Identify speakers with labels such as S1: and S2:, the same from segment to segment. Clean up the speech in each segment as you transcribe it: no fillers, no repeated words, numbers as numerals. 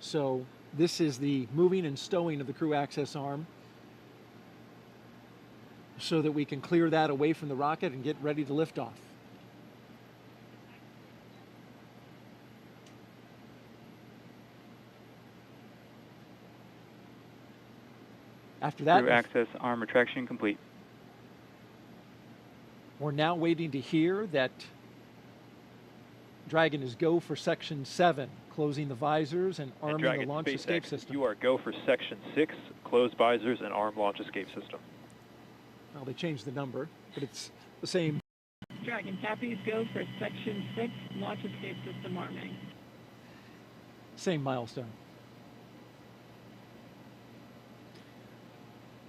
S1: So this is the moving and stowing of the crew access arm so that we can clear that away from the rocket and get ready to lift off. After that,
S2: Crew access arm retraction complete.
S1: We're now waiting to hear that Dragon is go for section 7, closing the visors and arming
S2: Dragon,
S1: the launch
S2: SpaceX,
S1: escape system.
S2: You are go for section 6, close visors and arm launch escape system.
S1: Well, they changed the number, but it's the same.
S3: Dragon, copies, go for section 6, launch escape system arming.
S1: Same milestone.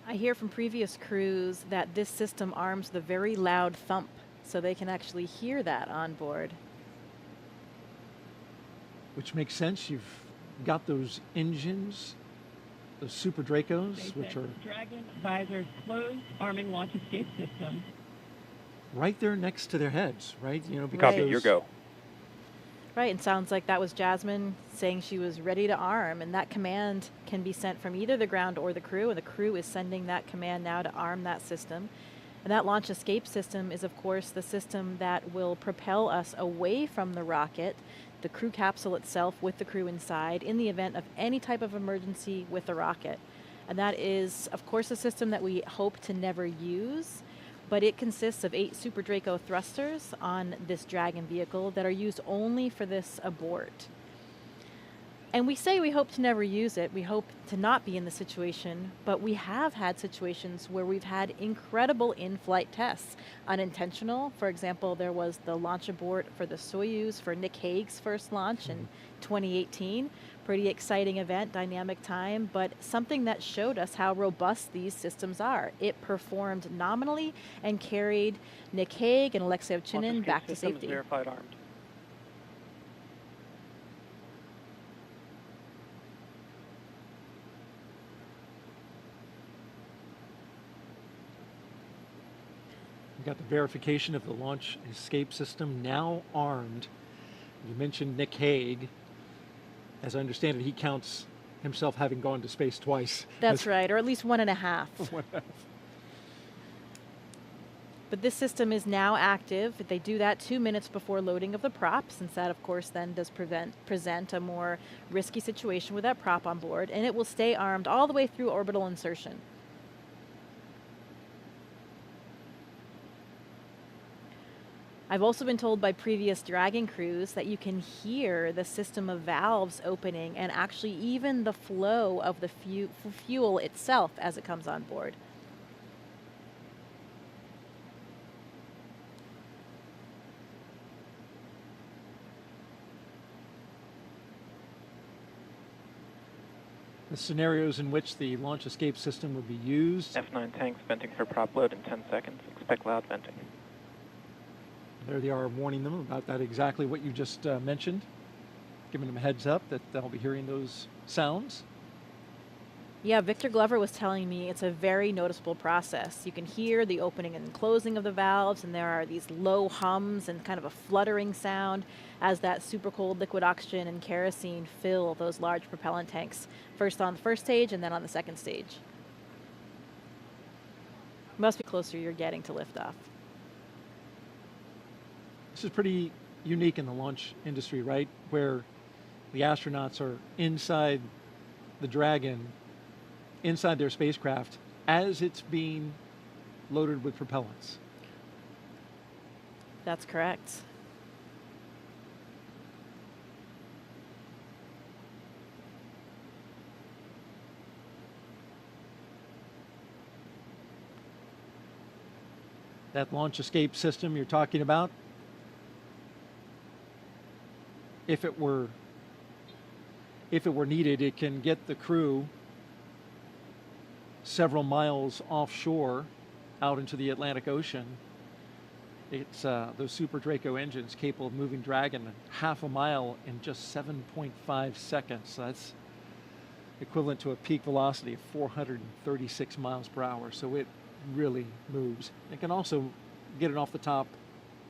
S4: I hear from previous crews that this system arms with a very loud thump, so they can actually hear that on board.
S1: Which makes sense. You've got those engines, those Super Dracos,
S3: SpaceX,
S1: which are
S3: Dragon, visors closed, arming launch escape system.
S1: right there next to their heads, right? You know, because
S4: Right.
S2: Copy,
S1: those,
S2: your go.
S4: Right, and sounds like that was Jasmine saying she was ready to arm, and that command can be sent from either the ground or the crew, and the crew is sending that command now to arm that system. And that launch escape system is, of course, the system that will propel us away from the rocket, the crew capsule itself with the crew inside, in the event of any type of emergency with the rocket. And that is, of course, a system that we hope to never use, but it consists of 8 Super Draco thrusters on this Dragon vehicle that are used only for this abort. And we say we hope to never use it, we hope to not be in the situation, but we have had situations where we've had incredible in-flight tests. Unintentional, for example, there was the launch abort for the Soyuz for Nick Hague's first launch in 2018. Pretty exciting event, dynamic time, but something that showed us how robust these systems are. It performed nominally and carried Nick Hague and Alexei Ovchinin back to safety.
S2: Verified armed.
S1: we've got the verification of the launch escape system now armed. You mentioned Nick Hague. As I understand it, he counts himself having gone to space twice.
S4: That's right, or at least 1.5. But this system is now active. They do that 2 minutes before loading of the prop, since that, of course, then does present a more risky situation with that prop on board, and it will stay armed all the way through orbital insertion. I've also been told by previous Dragon crews that you can hear the system of valves opening and actually even the flow of the fuel itself as it comes on board.
S1: The scenarios in which the launch escape system would be used.
S2: F9 tanks venting for prop load in 10 seconds. Expect loud venting.
S1: There they are warning them about that, exactly what you just mentioned, giving them a heads up that they'll be hearing those sounds.
S4: Yeah, Victor Glover was telling me it's a very noticeable process. You can hear the opening and closing of the valves, and there are these low hums and kind of a fluttering sound as that super cold liquid oxygen and kerosene fill those large propellant tanks, first on the first stage and then on the second stage. Must be closer you're getting to liftoff.
S1: This is pretty unique in the launch industry, right? Where the astronauts are inside the Dragon, inside their spacecraft, as it's being loaded with propellants.
S4: That's correct.
S1: That launch escape system you're talking about, if it were needed, it can get the crew several miles offshore out into the Atlantic Ocean. It's those Super Draco engines capable of moving Dragon half a mile in just 7.5 seconds. So that's equivalent to a peak velocity of 436 miles per hour. So it really moves. It can also get it off the top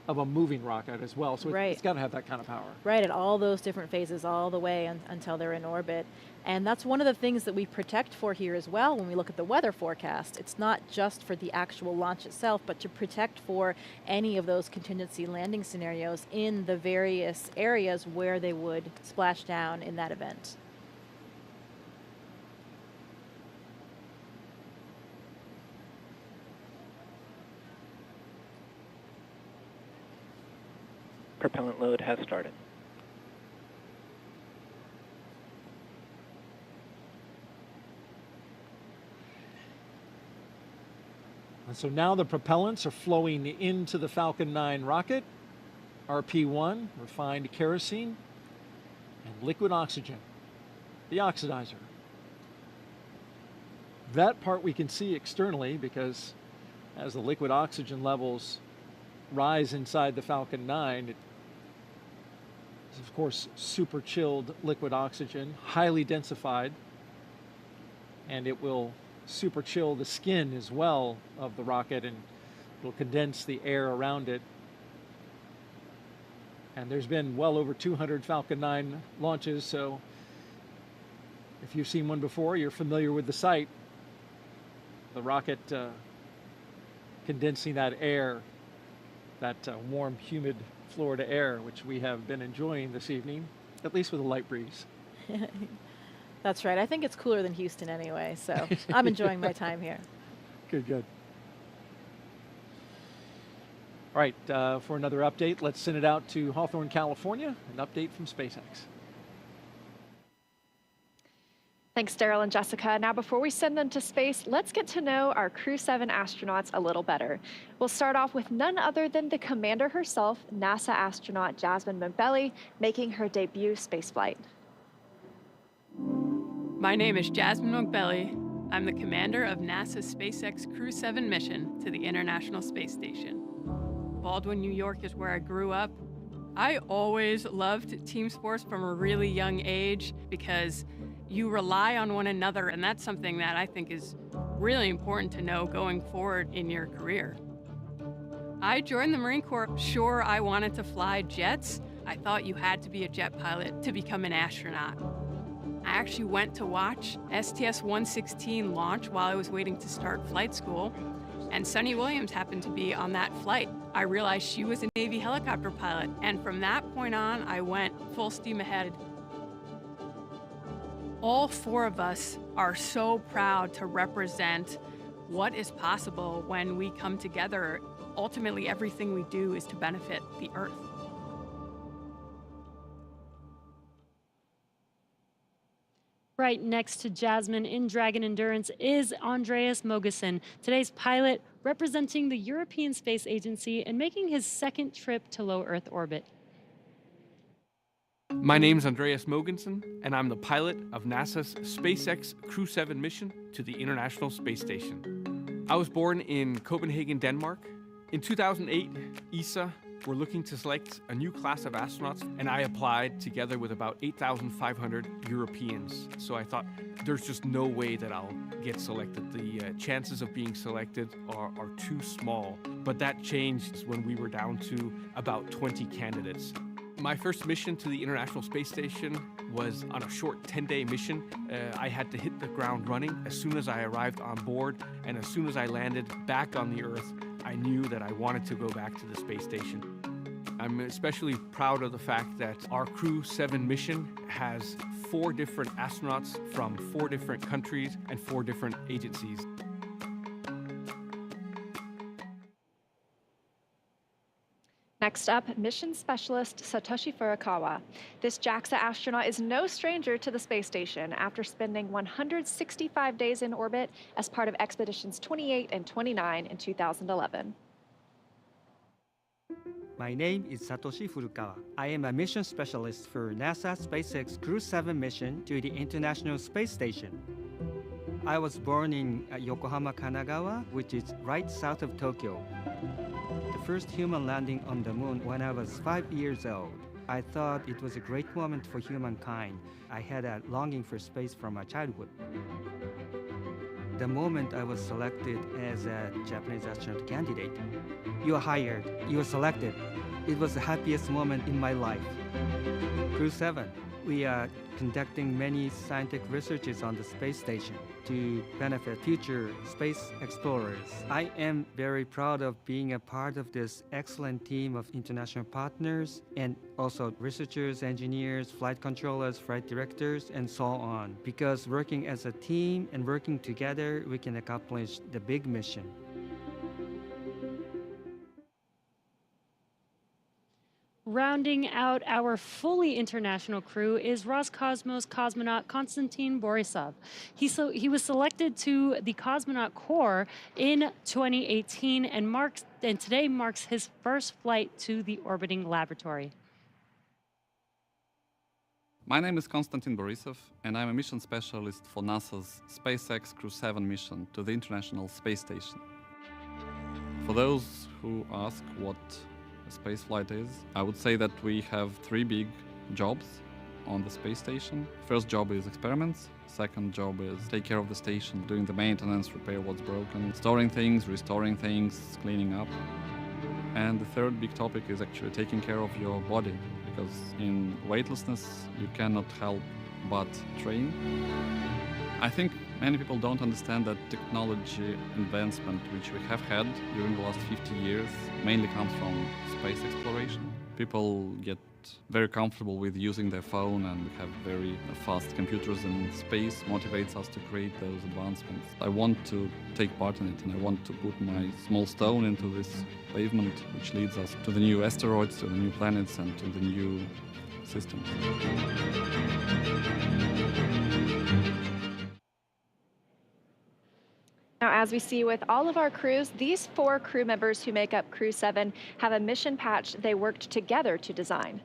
S1: of a moving rocket as well. So
S4: Right.
S1: it's got to have that kind of power.
S4: Right, at all those different phases, all the way until they're in orbit. And that's one of the things that we protect for here as well when we look at the weather forecast. It's not just for the actual launch itself, but to protect for any of those contingency landing scenarios in the various areas where they would splash down in that event.
S2: Propellant load has started.
S1: And so now the propellants are flowing into the Falcon 9 rocket, RP-1, refined kerosene, and liquid oxygen, the oxidizer. That part we can see externally because as the liquid oxygen levels rise inside the Falcon 9, it is of course super chilled liquid oxygen, highly densified, and it will super chill the skin as well of the rocket, and it'll condense the air around it. And there's been well over 200 Falcon 9 launches, so if you've seen one before, you're familiar with the sight. The rocket condensing that air, that warm, humid Florida air, which we have been enjoying this evening, at least with a light breeze.
S4: That's right. I think it's cooler than Houston anyway, so I'm enjoying my time here.
S1: Good, good. All right, for another update, let's send it out to Hawthorne, California, an update from SpaceX.
S5: Thanks, Daryl and Jessica. Now, before we send them to space, let's get to know our Crew-7 astronauts a little better. We'll start off with none other than the commander herself, NASA astronaut Jasmine Montbelli, making her debut spaceflight.
S6: My name is Jasmine Montbelli. I'm the commander of NASA's SpaceX Crew-7 mission to the International Space Station. Baldwin, New York is where I grew up. I always loved team sports from a really young age because you rely on one another, and that's something that I think is really important to know going forward in your career. I joined the Marine Corps. Sure, I wanted to fly jets. I thought you had to be a jet pilot to become an astronaut. I actually went to watch STS-116 launch while I was waiting to start flight school, and Sunny Williams happened to be on that flight. I realized she was a Navy helicopter pilot, and from that point on, I went full steam ahead. All four of us are so proud to represent what is possible when we come together. Ultimately, everything we do is to benefit the Earth.
S7: Right next to Jasmine in Dragon Endurance is Andreas Mogensen, today's pilot representing the European Space Agency and making his second trip to low Earth orbit.
S8: My name's Andreas Mogensen, and I'm the pilot of NASA's SpaceX Crew-7 mission to the International Space Station. I was born in Copenhagen, Denmark. In 2008, ESA were looking to select a new class of astronauts, and I applied together with about 8,500 Europeans. So I thought, there's just no way that I'll get selected. The chances of being selected are too small. But that changed when we were down to about 20 candidates. My first mission to the International Space Station was on a short 10-day mission. I had to hit the ground running as soon as I arrived on board, and as soon as I landed back on the Earth, I knew that I wanted to go back to the space station. I'm especially proud of the fact that our Crew-7 mission has 4 different astronauts from 4 different countries and 4 different agencies.
S5: Next up, mission specialist Satoshi Furukawa. This JAXA astronaut is no stranger to the space station after spending 165 days in orbit as part of expeditions 28 and 29 in 2011.
S9: My name is Satoshi Furukawa. I am a mission specialist for NASA SpaceX Crew-7 mission to the International Space Station. I was born in Yokohama, Kanagawa, which is right south of Tokyo. The first human landing on the moon when I was 5 years old. I thought it was a great moment for humankind. I had a longing for space from my childhood. The moment I was selected as a Japanese astronaut candidate, you are hired, you are selected. It was the happiest moment in my life. Crew-7, we are conducting many scientific researches on the space station to benefit future space explorers. I am very proud of being a part of this excellent team of international partners and also researchers, engineers, flight controllers, flight directors, and so on. Because working as a team and working together, we can accomplish the big mission.
S7: Rounding out our fully international crew is Roscosmos cosmonaut Konstantin Borisov. He was selected to the Cosmonaut Corps in 2018 and today marks his first flight to the orbiting laboratory.
S10: My name is Konstantin Borisov, and I'm a mission specialist for NASA's SpaceX Crew-7 mission to the International Space Station. For those who ask what a spaceflight is, I would say that we have three big jobs on the space station. First job is experiments. Second job is take care of the station, doing the maintenance, repair what's broken, storing things, restoring things, cleaning up. And the third big topic is actually taking care of your body, because in weightlessness you cannot help but train. I think many people don't understand that technology advancement which we have had during the last 50 years mainly comes from space exploration. People get very comfortable with using their phone, and we have very fast computers in space motivates us to create those advancements. I want to take part in it, and I want to put my small stone into this pavement which leads us to the new asteroids, to the new planets, and to the new systems.
S5: Now, as we see with all of our crews, these 4 crew members who make up Crew-7 have a mission patch they worked together to design.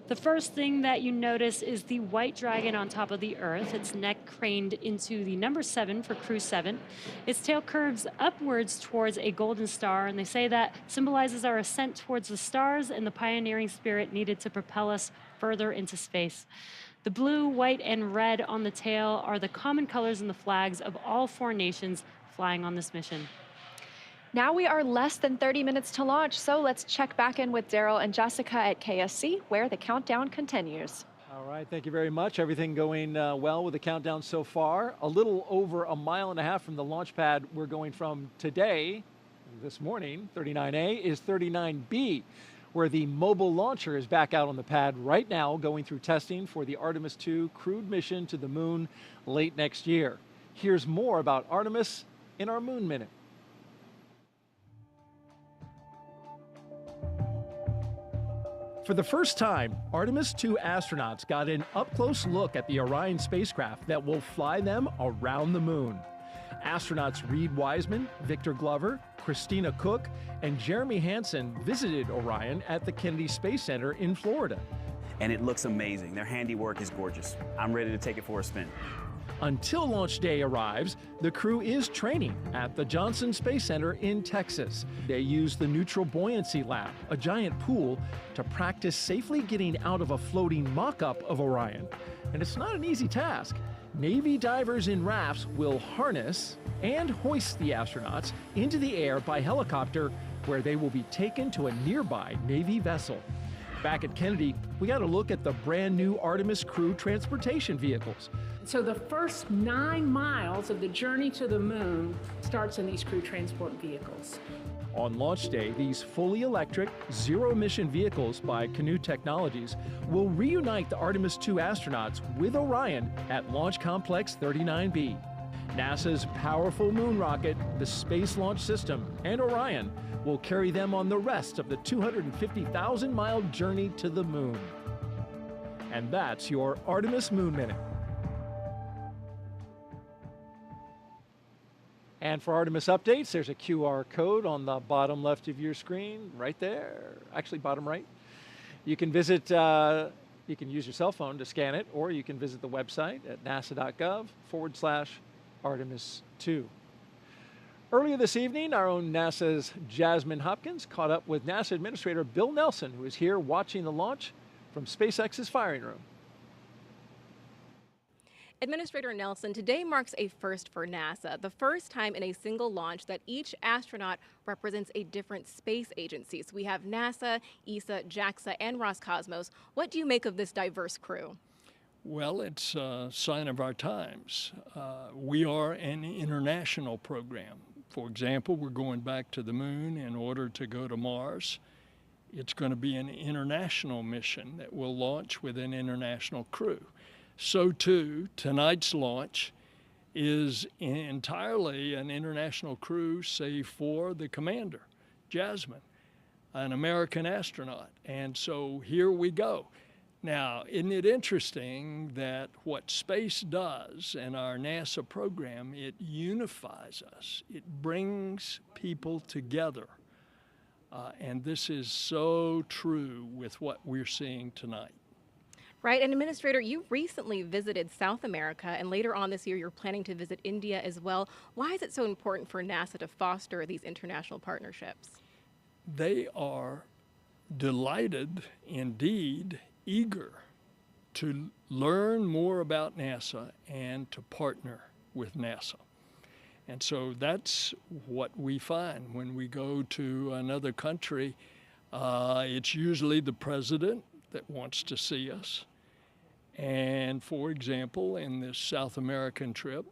S7: The first thing that you notice is the white dragon on top of the Earth, its neck craned into the number 7 for Crew-7. Its tail curves upwards towards a golden star, and they say that symbolizes our ascent towards the stars and the pioneering spirit needed to propel us further into space. The blue, white, and red on the tail are the common colors in the flags of all 4 nations flying on this mission.
S5: Now we are less than 30 minutes to launch, so let's check back in with Daryl and Jessica at KSC, where the countdown continues.
S1: All right, thank you very much. Everything going well with the countdown so far. A little over a mile and a half from the launch pad we're going from today, this morning, 39A, is 39B, where the mobile launcher is back out on the pad right now, going through testing for the Artemis II crewed mission to the moon late next year. Here's more about Artemis in our Moon Minute. For the first time, Artemis II astronauts got an up-close look at the Orion spacecraft that will fly them around the moon. Astronauts Reed Wiseman, Victor Glover, Christina Cook, and Jeremy Hansen visited Orion at the Kennedy Space Center in Florida.
S11: And it looks amazing. Their handiwork is gorgeous. I'm ready to take it for a spin.
S1: Until launch day arrives, the crew is training at the Johnson Space Center in Texas. They use the Neutral Buoyancy Lab, a giant pool, to practice safely getting out of a floating mock-up of Orion. And it's not an easy task. Navy divers in rafts will harness and hoist the astronauts into the air by helicopter, where they will be taken to a nearby Navy vessel. Back at Kennedy, we got a look at the brand new Artemis crew transportation vehicles.
S12: So the first 9 miles of the journey to the moon starts in these crew transport vehicles.
S1: On launch day, these fully electric, zero-emission vehicles by Canoe Technologies will reunite the Artemis II astronauts with Orion at Launch Complex 39B. NASA's powerful moon rocket, the Space Launch System, and Orion will carry them on the rest of the 250,000-mile journey to the moon. And that's your Artemis Moon Minute. And for Artemis updates, there's a QR code on the bottom left of your screen, right there. Actually, bottom right. You can visit, you can use your cell phone to scan it, or you can visit the website at nasa.gov/Artemis2. Earlier this evening, our own NASA's Jasmine Hopkins caught up with NASA Administrator Bill Nelson, who is here watching the launch from SpaceX's firing room.
S13: Administrator Nelson, today marks a first for NASA, the first time in a single launch that each astronaut represents a different space agency. So we have NASA, ESA, JAXA, and Roscosmos. What do you make of this diverse crew?
S14: Well, it's a sign of our times. We are an international program. For example, we're going back to the moon in order to go to Mars. It's going to be an international mission that will launch with an international crew. So too, tonight's launch is entirely an international crew, save for the commander, Jasmine, an American astronaut. And so here we go. Now, isn't it interesting that what space does in our NASA program, it unifies us. It brings people together. And this is so true with what we're seeing tonight.
S13: Right, and Administrator, you recently visited South America, and later on this year you're planning to visit India as well. Why is it so important for NASA to foster these international partnerships?
S14: They are delighted, indeed, eager to learn more about NASA and to partner with NASA. And so that's what we find when we go to another country. It's usually the president that wants to see us. And for example, in this South American trip,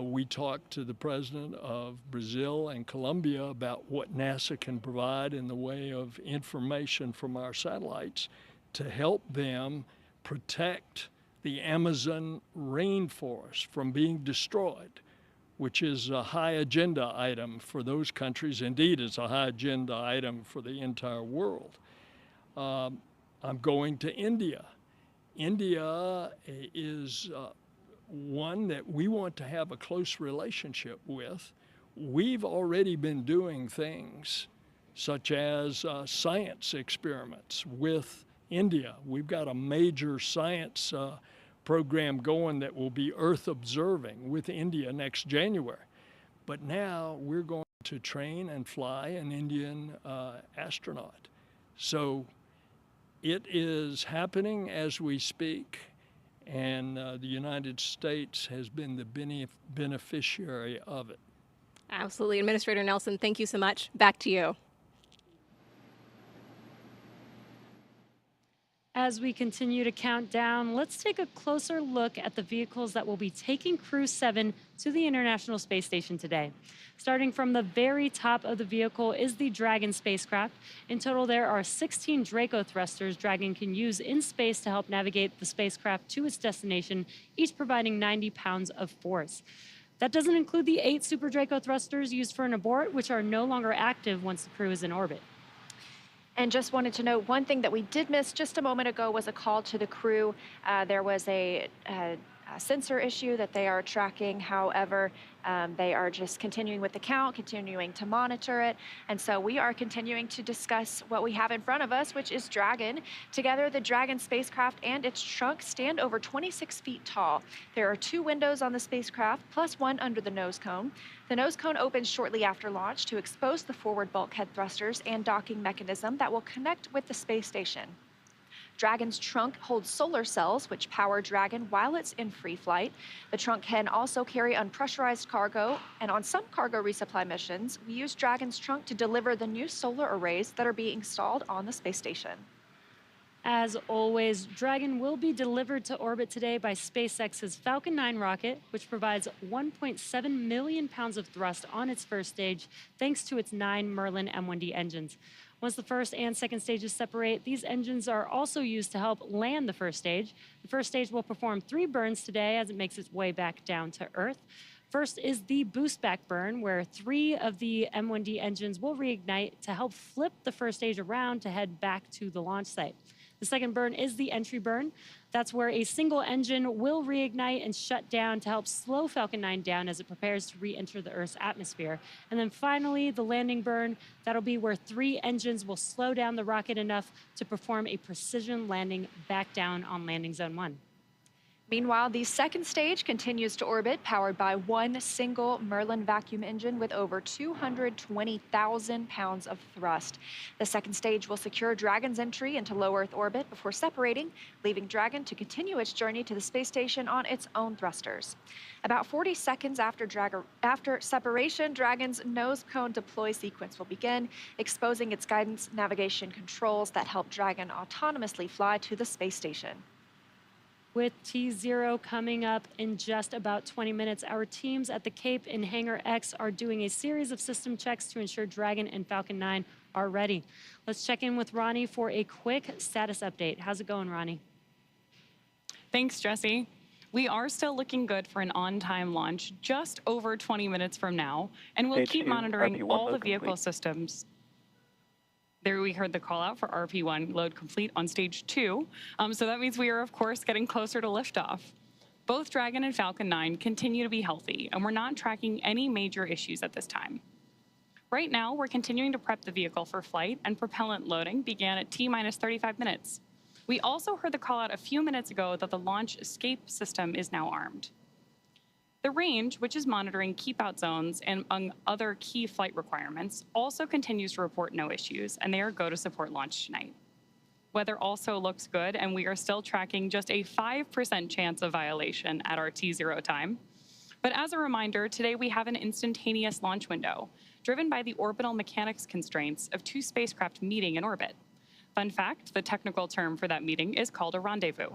S14: we talked to the president of Brazil and Colombia about what NASA can provide in the way of information from our satellites to help them protect the Amazon rainforest from being destroyed, which is a high agenda item for those countries. Indeed, it's a high agenda item for the entire world. I'm going to India. India is one that we want to have a close relationship with. We've already been doing things such as science experiments with India. We've got a major science program going that will be Earth observing with India next January. But now we're going to train and fly an Indian astronaut. So it is happening as we speak, and the United States has been the beneficiary of it.
S13: Absolutely. Administrator Nelson, thank you so much. Back to you.
S7: As we continue to count down, let's take a closer look at the vehicles that will be taking Crew-7 to the International Space Station today. Starting from the very top of the vehicle is the Dragon spacecraft. In total, there are 16 Draco thrusters Dragon can use in space to help navigate the spacecraft to its destination, each providing 90 pounds of force. That doesn't include the 8 Super Draco thrusters used for an abort, which are no longer active once the crew is in orbit.
S5: And just wanted to note, one thing that we did miss just a moment ago was a call to the crew. There was a sensor issue that they are tracking. However, they are just continuing with the count, continuing to monitor it. And so we are continuing to discuss what we have in front of us, which is Dragon. Together, the Dragon spacecraft and its trunk stand over 26 feet tall. There are 2 windows on the spacecraft, plus 1 under the nose cone. The nose cone opens shortly after launch to expose the forward bulkhead thrusters and docking mechanism that will connect with the space station. Dragon's trunk holds solar cells, which power Dragon while it's in free flight. The trunk can also carry unpressurized cargo, and on some cargo resupply missions, we use Dragon's trunk to deliver the new solar arrays that are being installed on the space station.
S7: As always, Dragon will be delivered to orbit today by SpaceX's Falcon 9 rocket, which provides 1.7 million pounds of thrust on its first stage, thanks to its 9 Merlin M1D engines. Once the first and second stages separate, these engines are also used to help land the first stage. The first stage will perform 3 burns today as it makes its way back down to Earth. First is the boost back burn, where 3 of the M1D engines will reignite to help flip the first stage around to head back to the launch site. The second burn is the entry burn. That's where a single engine will reignite and shut down to help slow Falcon 9 down as it prepares to re-enter the Earth's atmosphere. And then finally, the landing burn. That'll be where 3 engines will slow down the rocket enough to perform a precision landing back down on landing zone 1.
S5: Meanwhile, the second stage continues to orbit, powered by one single Merlin vacuum engine with over 220,000 pounds of thrust. The second stage will secure Dragon's entry into low Earth orbit before separating, leaving Dragon to continue its journey to the space station on its own thrusters. About 40 seconds after separation, Dragon's nose cone deploy sequence will begin, exposing its guidance navigation controls that help Dragon autonomously fly to the space station.
S7: With T0 coming up in just about 20 minutes, our teams at the Cape in Hangar X are doing a series of system checks to ensure Dragon and Falcon 9 are ready. Let's check in with Ronnie for a quick status update. How's it going, Ronnie?
S15: Thanks, Jesse. We are still looking good for an on-time launch just over 20 minutes from now, and we'll keep monitoring all the vehicle systems. There we heard the call out for RP1 load complete on stage 2. So that means we are, of course, getting closer to liftoff. Both Dragon and Falcon 9 continue to be healthy, and we're not tracking any major issues at this time. Right now, we're continuing to prep the vehicle for flight, and propellant loading began at T-minus 35 minutes. We also heard the call out a few minutes ago that the launch escape system is now armed. The range, which is monitoring keep-out zones and among other key flight requirements, also continues to report no issues, and they are go to support launch tonight. Weather also looks good, and we are still tracking just a 5% chance of violation at our T0 time. But as a reminder, today we have an instantaneous launch window, driven by the orbital mechanics constraints of two spacecraft meeting in orbit. Fun fact, the technical term for that meeting is called a rendezvous.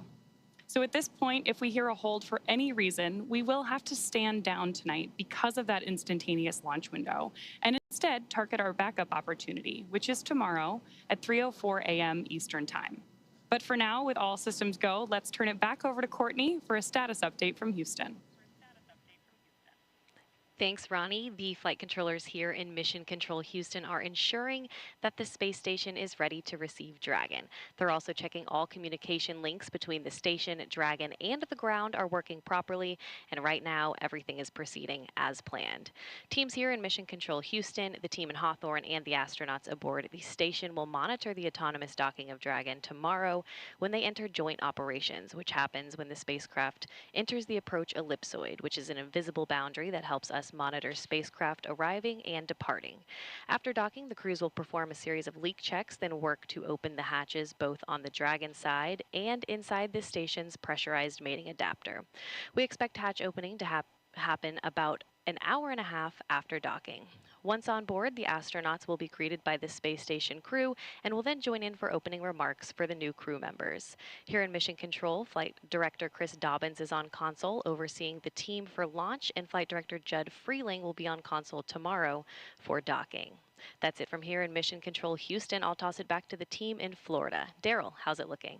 S15: So at this point, if we hear a hold for any reason, we will have to stand down tonight because of that instantaneous launch window, and instead target our backup opportunity, which is tomorrow at 3:04 a.m. Eastern Time. But for now, with all systems go, let's turn it back over to Courtney for a status update from Houston.
S16: Thanks, Ronnie. The flight controllers here in Mission Control Houston are ensuring that the space station is ready to receive Dragon. They're also checking all communication links between the station, Dragon, and the ground are working properly, and right now everything is proceeding as planned. Teams here in Mission Control Houston, the team in Hawthorne, and the astronauts aboard the station will monitor the autonomous docking of Dragon tomorrow when they enter joint operations, which happens when the spacecraft enters the approach ellipsoid, which is an invisible boundary that helps us monitor spacecraft arriving and departing. After docking, the crews will perform a series of leak checks, then work to open the hatches both on the Dragon side and inside the station's pressurized mating adapter. We expect hatch opening to happen about an hour and a half after docking. Once on board, the astronauts will be greeted by the space station crew and will then join in for opening remarks for the new crew members. Here in Mission Control, Flight Director Chris Dobbins is on console overseeing the team for launch, and Flight Director Judd Freeling will be on console tomorrow for docking. That's it from here in Mission Control Houston. I'll toss it back to the team in Florida. Daryl, how's it looking?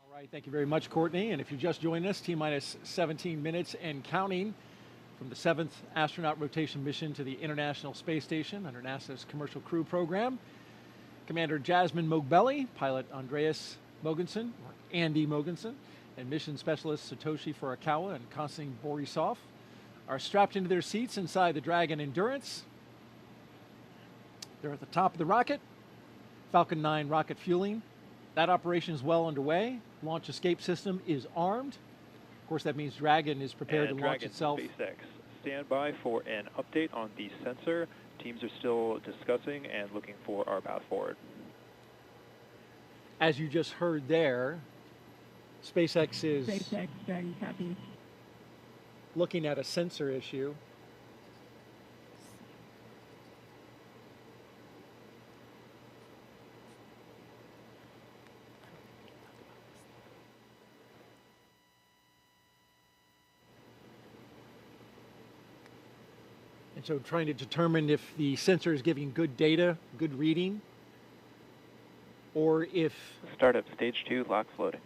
S1: All right, thank you very much, Courtney. And if you just joined us, T-minus 17 minutes and counting from the 7th astronaut rotation mission to the International Space Station under NASA's Commercial Crew Program. Commander Jasmine Mogbelli, pilot Andreas Mogensen, or Andy Mogensen, and mission specialist Satoshi Furukawa and Konstantin Borisov are strapped into their seats inside the Dragon Endurance. They're at the top of the rocket. Falcon 9 rocket fueling. That operation is well underway. Launch escape system is armed. Of course, that means Dragon is prepared to launch itself.
S2: SpaceX, stand by for an update on the sensor. Teams are still discussing and looking for our path forward.
S1: As you just heard there, SpaceX is
S3: very happy.
S1: looking at a sensor issue. So trying to determine if the sensor is giving good data, good reading, or if...
S2: Startup stage 2, lock floating.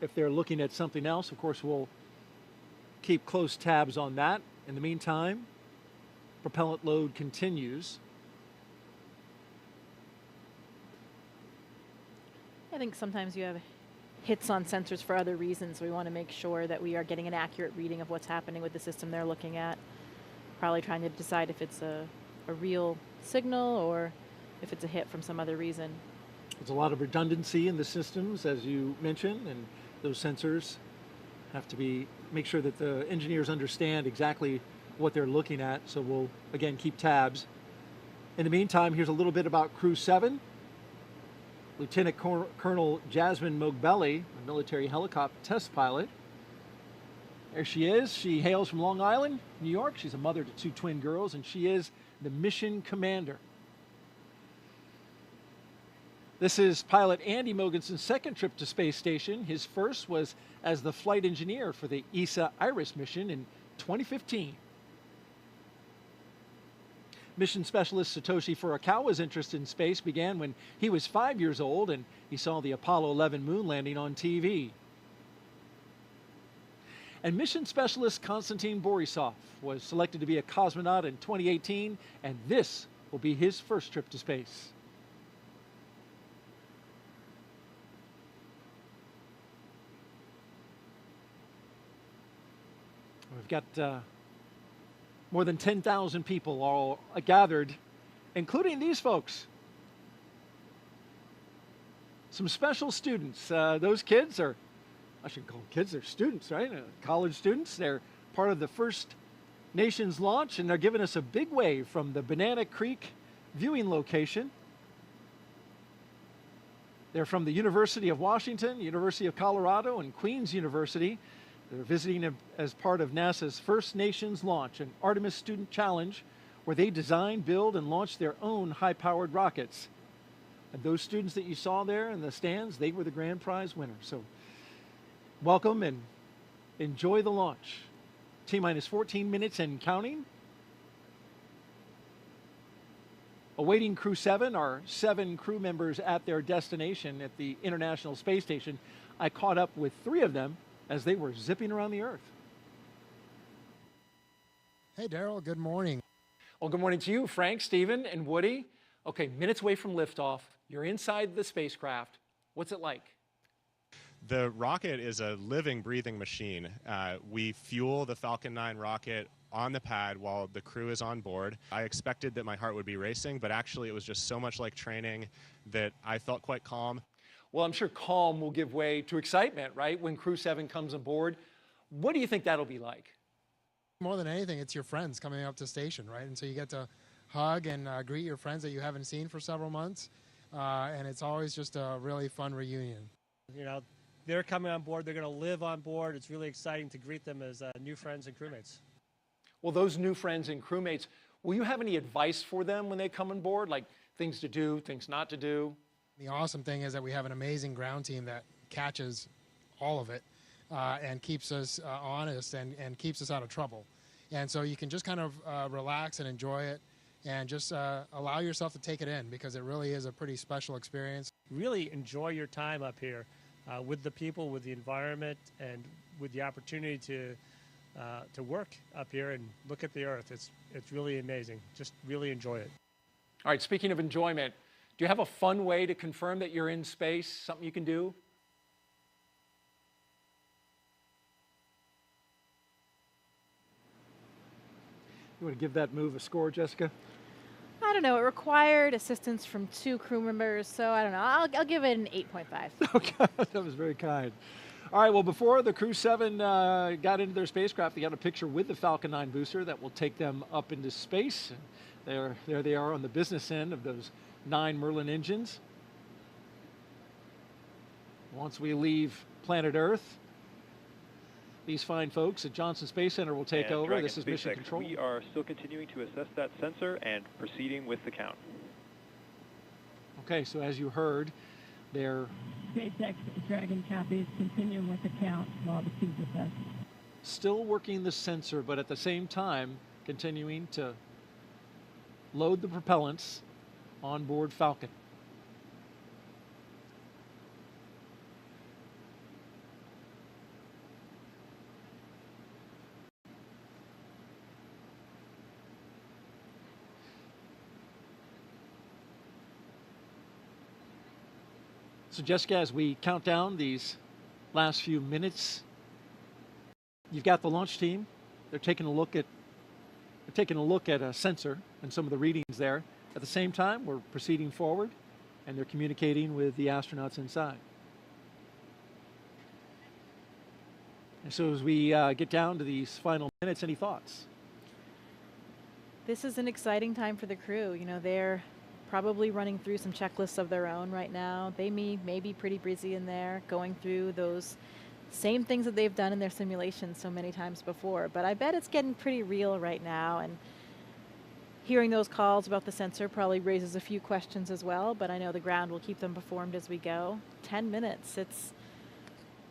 S1: If they're looking at something else, of course, we'll keep close tabs on that. In the meantime, propellant load continues.
S4: I think sometimes you have hits on sensors for other reasons. We want to make sure that we are getting an accurate reading of what's happening with the system they're looking at. Probably trying to decide if it's a real signal or if it's a hit from some other reason.
S1: There's a lot of redundancy in the systems, as you mentioned, and those sensors have to make sure that the engineers understand exactly what they're looking at. So we'll, again, keep tabs. In the meantime, here's a little bit about Crew-7. Lieutenant Colonel Jasmine Mogbelli, a military helicopter test pilot. There she is. She hails from Long Island, New York. She's a mother to 2 twin girls, and she is the mission commander. This is pilot Andy Mogensen's second trip to space station. His first was as the flight engineer for the ESA IRIS mission in 2015. Mission specialist Satoshi Furukawa's interest in space began when he was 5 years old and he saw the Apollo 11 moon landing on TV. And mission specialist Konstantin Borisov was selected to be a cosmonaut in 2018, and this will be his first trip to space. We've got more than 10,000 people all gathered, including these folks. Some special students. Those kids are, I shouldn't call them kids, they're students, right? College students. They're part of the First Nations launch, and they're giving us a big wave from the Banana Creek viewing location. They're from the University of Washington, University of Colorado, and Queen's University. They're visiting as part of NASA's First Nations launch, an Artemis Student Challenge, where they design, build, and launch their own high-powered rockets. And those students that you saw there in the stands, they were the grand prize winners. So welcome and enjoy the launch. T-minus 14 minutes and counting. Awaiting Crew-7 are 7 crew members at their destination at the International Space Station. I caught up with 3 of them as they were zipping around the Earth.
S17: Hey, Daryl, good morning.
S1: Well, good morning to you, Frank, Stephen, and Woody. Okay, minutes away from liftoff. You're inside the spacecraft. What's it like?
S18: The rocket is a living, breathing machine. We fuel the Falcon 9 rocket on the pad while the crew is on board. I expected that my heart would be racing, but actually it was just so much like training that I felt quite calm.
S1: Well, I'm sure calm will give way to excitement, right, when Crew-7 comes aboard. What do you think that'll be like?
S17: More than anything, it's your friends coming up to station, right? And so you get to hug and greet your friends that you haven't seen for several months. And it's always just a really fun reunion.
S19: You know, they're coming on board. They're going to live on board. It's really exciting to greet them as new friends and crewmates.
S1: Well, those new friends and crewmates, will you have any advice for them when they come on board, like things to do, things not to do?
S17: The awesome thing is that we have an amazing ground team that catches all of it and keeps us honest and keeps us out of trouble. And so you can just kind of relax and enjoy it and just allow yourself to take it in, because it really is a pretty special experience.
S19: Really enjoy your time up here with the people, with the environment, and with the opportunity to work up here and look at the Earth. It's really amazing. Just really enjoy it.
S1: All right, speaking of enjoyment, do you have a fun way to confirm that you're in space, something you can do? You want to give that move a score, Jessica?
S4: I don't know. It required assistance from 2 crew members, so I don't know. I'll give it an 8.5.
S1: Okay, that was very kind. All right, well, before the Crew-7 got into their spacecraft, they got a picture with the Falcon 9 booster that will take them up into space. There they are on the business end of those 9 Merlin engines. Once we leave planet Earth, these fine folks at Johnson Space Center will take over.
S2: Dragon
S1: This is Mission
S2: SpaceX,
S1: Control.
S2: We are still continuing to assess that sensor and proceeding with the count.
S1: Okay, so as you heard, they're
S3: SpaceX Dragon copies, continuing with the count while the tubes assess.
S1: still working the sensor, but at the same time continuing to load the propellants on board Falcon. So Jessica, as we count down these last few minutes, you've got the launch team. They're taking a look at a sensor and some of the readings there. At the same time, we're proceeding forward, and they're communicating with the astronauts inside. And so as we get down to these final minutes, any thoughts?
S4: This is an exciting time for the crew. You know, they're probably running through some checklists of their own right now. They may be pretty busy in there, going through those same things that they've done in their simulations so many times before. But I bet it's getting pretty real right now, and hearing those calls about the sensor probably raises a few questions as well, but I know the ground will keep them informed as we go. 10 minutes, it's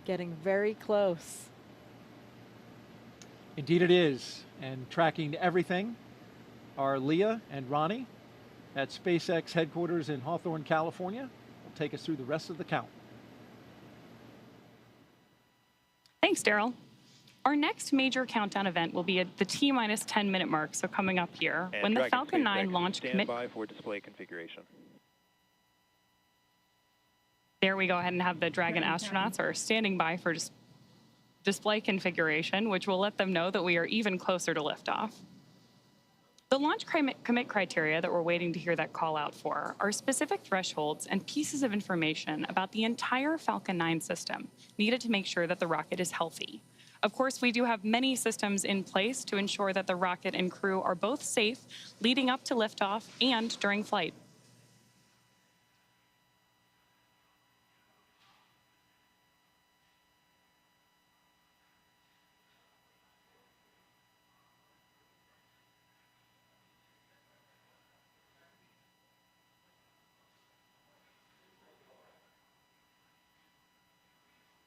S4: getting very close.
S1: Indeed it is, and tracking everything are Leah and Ronnie at SpaceX headquarters in Hawthorne, California. Will take us through the rest of the count.
S15: Thanks, Daryl. Our next major countdown event will be at the T-minus 10-minute mark, so coming up here,
S2: And
S15: when the
S2: Dragon
S15: Falcon 9
S2: SpaceX,
S15: launch
S2: stand by for display configuration.
S15: There we go ahead and have the Dragon astronauts are standing by for display configuration, which will let them know that we are even closer to liftoff. The launch commit criteria that we're waiting to hear that call out for are specific thresholds and pieces of information about the entire Falcon 9 system needed to make sure that the rocket is healthy. Of course, we do have many systems in place to ensure that the rocket and crew are both safe leading up to liftoff and during flight.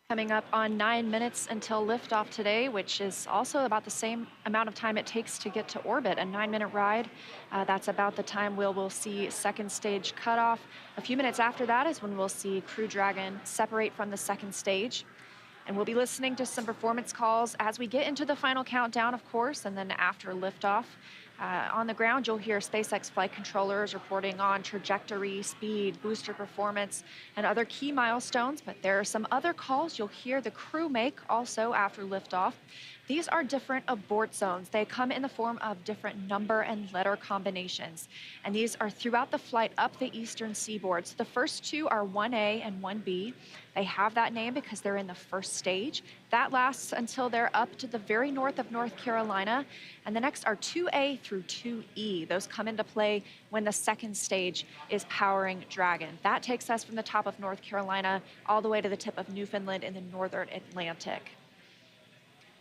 S5: Coming up on 9 minutes until liftoff today, which is also about the same amount of time it takes to get to orbit, a 9-minute ride. That's about the time we'll see second stage cutoff. A few minutes after that is when we'll see Crew Dragon separate from the second stage. And we'll be listening to some performance calls as we get into the final countdown, of course, and then after liftoff. On the ground, you'll hear SpaceX flight controllers reporting on trajectory, speed, booster performance, and other key milestones. But there are some other calls you'll hear the crew make also after liftoff. These are different abort zones. They come in the form of different number and letter combinations. And these are throughout the flight up the eastern seaboard. So the first two are 1A and 1B. They have that name because they're in the first stage. That lasts until they're up to the very north of North Carolina. And the next are 2A through 2E. Those come into play when the second stage is powering Dragon. That takes us from the top of North Carolina all the way to the tip of Newfoundland in the northern Atlantic.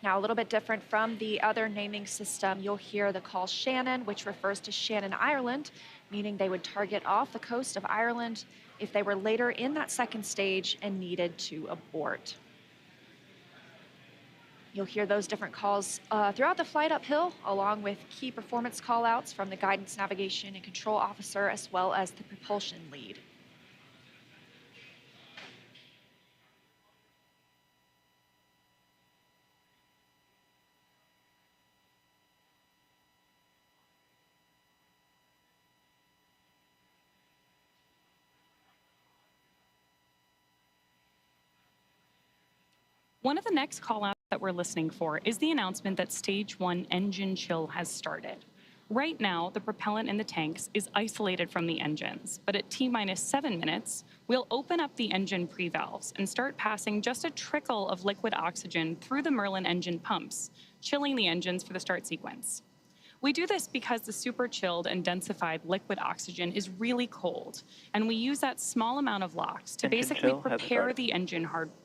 S5: Now, a little bit different from the other naming system, you'll hear the call Shannon, which refers to Shannon, Ireland, meaning they would target off the coast of Ireland if they were later in that second stage and needed to abort. You'll hear those different calls throughout the flight uphill, along with key performance callouts from the guidance, navigation, and control officer, as well as the propulsion lead.
S15: One of the next call-outs that we're listening for is the announcement that Stage 1 engine chill has started. Right now, the propellant in the tanks is isolated from the engines, but at T-minus 7 minutes, we'll open up the engine pre-valves and start passing just a trickle of liquid oxygen through the Merlin engine pumps, chilling the engines for the start sequence. We do this because the super chilled and densified liquid oxygen is really cold, and we use that small amount of LOX to basically prepare the engine hardware.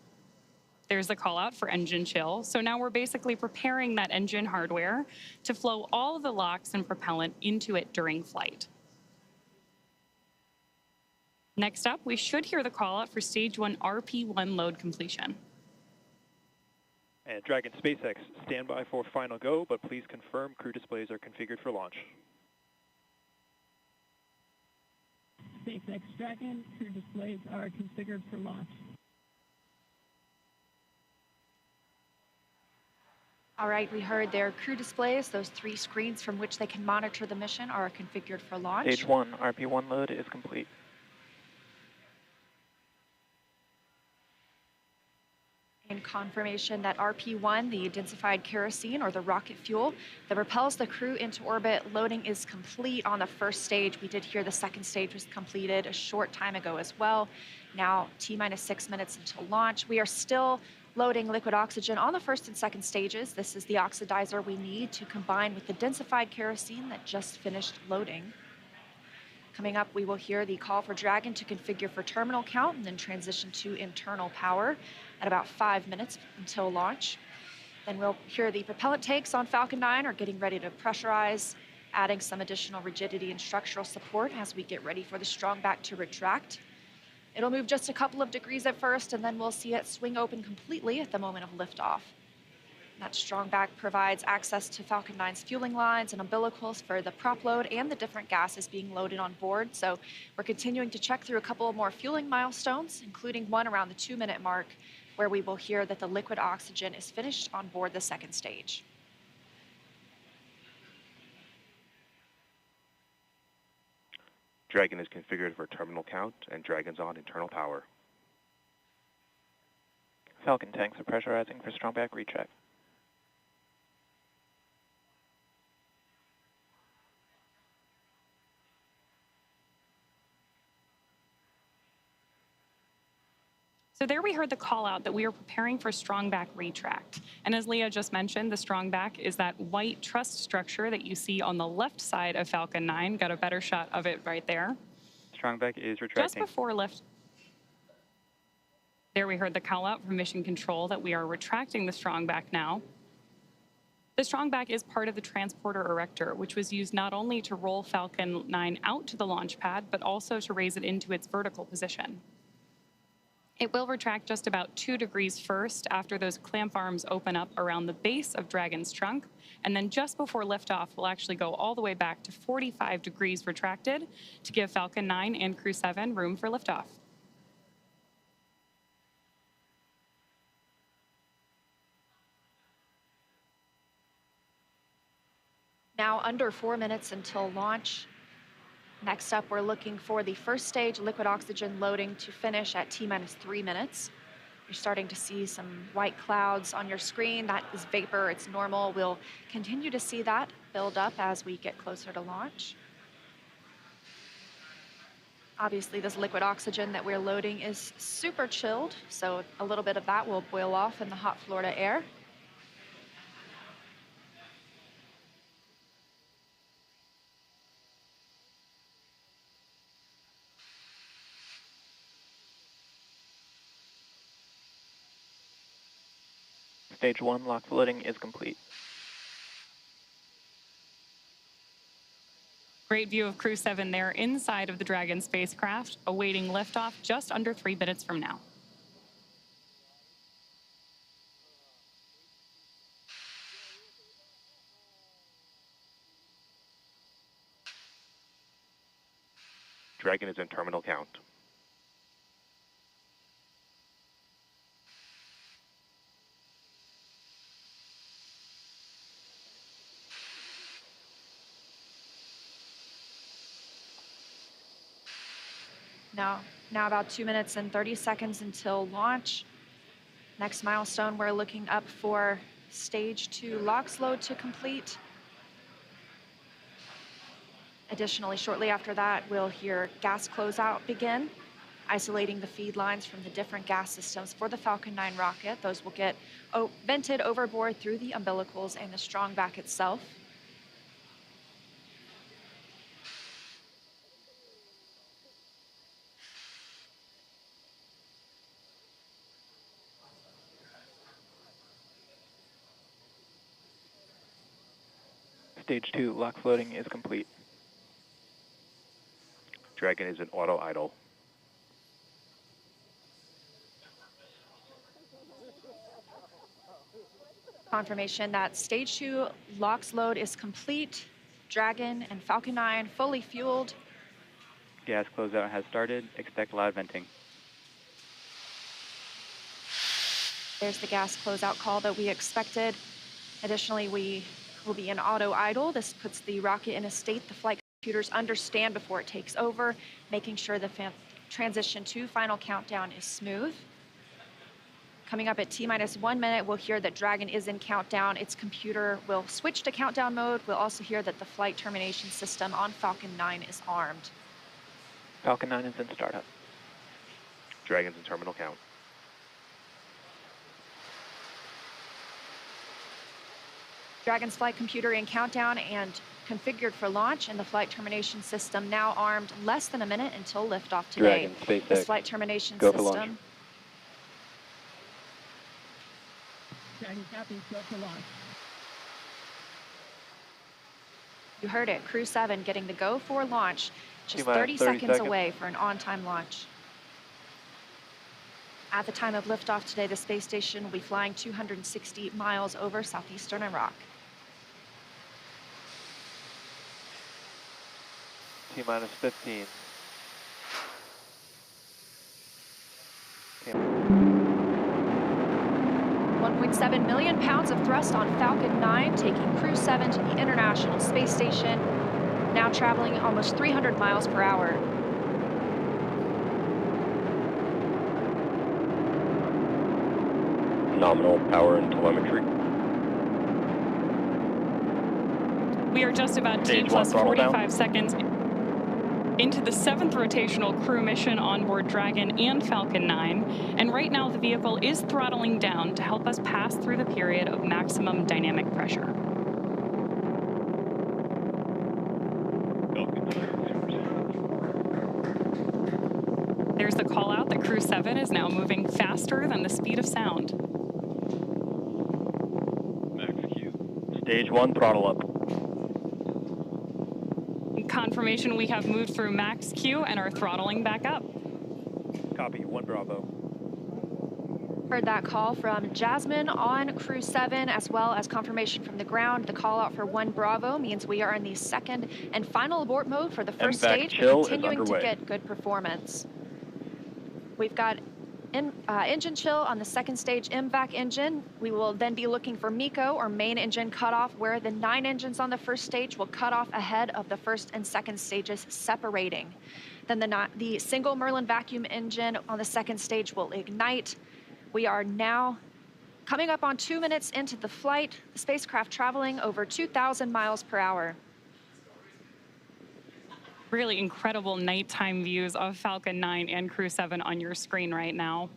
S15: There's the call out for engine chill. So now we're basically preparing that engine hardware to flow all of the LOX and propellant into it during flight. Next up, we should hear the call out for Stage 1 RP1 load completion.
S2: And Dragon SpaceX, stand by for final go, but please confirm crew displays are configured for launch.
S3: SpaceX Dragon, crew displays are configured for launch.
S5: All right, we heard their crew displays. Those 3 screens from which they can monitor the mission are configured for launch.
S2: Stage 1 RP1 load is complete.
S5: And confirmation that RP-1, the densified kerosene or the rocket fuel that propels the crew into orbit, loading is complete on the first stage. We did hear the second stage was completed a short time ago as well. Now T-minus 6 minutes until launch. We are still loading liquid oxygen on the first and second stages. This is the oxidizer we need to combine with the densified kerosene that just finished loading. Coming up, we will hear the call for Dragon to configure for terminal count and then transition to internal power at about 5 minutes until launch. Then we'll hear the propellant tanks on Falcon 9 are getting ready to pressurize, adding some additional rigidity and structural support as we get ready for the strong back to retract. It'll move just a couple of degrees at first, and then we'll see it swing open completely at the moment of liftoff. That strong back provides access to Falcon 9's fueling lines and umbilicals for the prop load and the different gases being loaded on board. So we're continuing to check through a couple more fueling milestones, including one around the 2-minute mark, where we will hear that the liquid oxygen is finished on board the second stage.
S20: Dragon is configured for terminal count, and Dragon's on internal power.
S2: Falcon tanks are pressurizing for strong back recheck.
S15: So there we heard the call out that we are preparing for strong back retract. And as Leah just mentioned, the strong back is that white truss structure that you see on the left side of Falcon 9. Got a better shot of it right there.
S2: Strong back is retracting.
S15: Just before lift. There we heard the call out from Mission Control that we are retracting the strong back now. The strong back is part of the transporter erector, which was used not only to roll Falcon 9 out to the launch pad, but also to raise it into its vertical position. It will retract just about 2 degrees first after those clamp arms open up around the base of Dragon's trunk, and then just before liftoff, we'll actually go all the way back to 45 degrees retracted to give Falcon 9 and Crew-7 room for liftoff.
S5: Now under 4 minutes until launch. Next up, we're looking for the first stage liquid oxygen loading to finish at T-minus 3 minutes. You're starting to see some white clouds on your screen. That is vapor, it's normal. We'll continue to see that build up as we get closer to launch. Obviously, this liquid oxygen that we're loading is super chilled, so a little bit of that will boil off in the hot Florida air.
S2: Stage 1 lock loading is complete.
S15: Great view of Crew-7 there inside of the Dragon spacecraft, awaiting liftoff just under 3 minutes from now.
S20: Dragon is in terminal count.
S5: Now about 2 minutes and 30 seconds until launch. Next milestone, we're looking up for stage 2 LOX load to complete. Additionally, shortly after that, we'll hear gas closeout begin, isolating the feed lines from the different gas systems for the Falcon 9 rocket. Those will get vented overboard through the umbilicals and the strong back itself.
S2: Stage 2 LOX loading is complete.
S20: Dragon is in auto idle.
S5: Confirmation that stage 2 LOX load is complete. Dragon and Falcon 9 fully fueled.
S2: Gas closeout has started. Expect loud venting.
S5: There's the gas closeout call that we expected. Additionally, we will be in auto idle. This puts the rocket in a state the flight computers understand before it takes over, making sure the transition to final countdown is smooth. Coming up at T-minus 1 minute, we'll hear that Dragon is in countdown. Its computer will switch to countdown mode. We'll also hear that the flight termination system on Falcon 9 is armed.
S2: Falcon 9 is in startup.
S20: Dragon's in terminal count.
S5: Dragon's flight computer in countdown and configured for launch, and the flight termination system now armed. Less than a minute until liftoff today.
S2: Dragon, SpaceX,
S5: this flight termination
S2: go for
S5: system.
S2: launch.
S3: Dragon copies, go for launch.
S5: You heard it, Crew-7 getting the go for launch. Just
S2: T-minus
S5: 30 seconds away for an on-time launch. At the time of liftoff today, the space station will be flying 260 miles over southeastern Iraq.
S2: T-minus 15.
S5: 1.7 million pounds of thrust on Falcon 9, taking Crew-7 to the International Space Station, now traveling almost 300 miles per hour.
S20: Nominal power and telemetry.
S15: We are just about T
S20: Stage
S15: plus
S20: 1 throttle
S15: 45 seconds into the 7th rotational crew mission on board Dragon and Falcon 9, and right now the vehicle is throttling down to help us pass through the period of maximum dynamic pressure. There's the call out that Crew-7 is now moving faster than the speed of sound.
S2: Max Q.
S20: Stage 1 throttle up.
S15: Confirmation we have moved through max Q and are throttling back up.
S2: Copy, 1 Bravo.
S5: Heard that call from Jasmine on Crew-7, as well as confirmation from the ground. The call out for 1 Bravo means we are in the second and final abort mode for the first
S20: MVAC
S5: stage,
S20: chill is
S5: continuing to
S20: underway.
S5: get good performance. We've got engine chill on the second stage MVAC engine. We will then be looking for MECO, or main engine cutoff, where the 9 engines on the first stage will cut off ahead of the first and second stages separating. Then the single Merlin vacuum engine on the second stage will ignite. We are now coming up on 2 minutes into the flight, the spacecraft traveling over 2,000 miles per hour.
S15: Really incredible nighttime views of Falcon 9 and Crew-7 on your screen right now.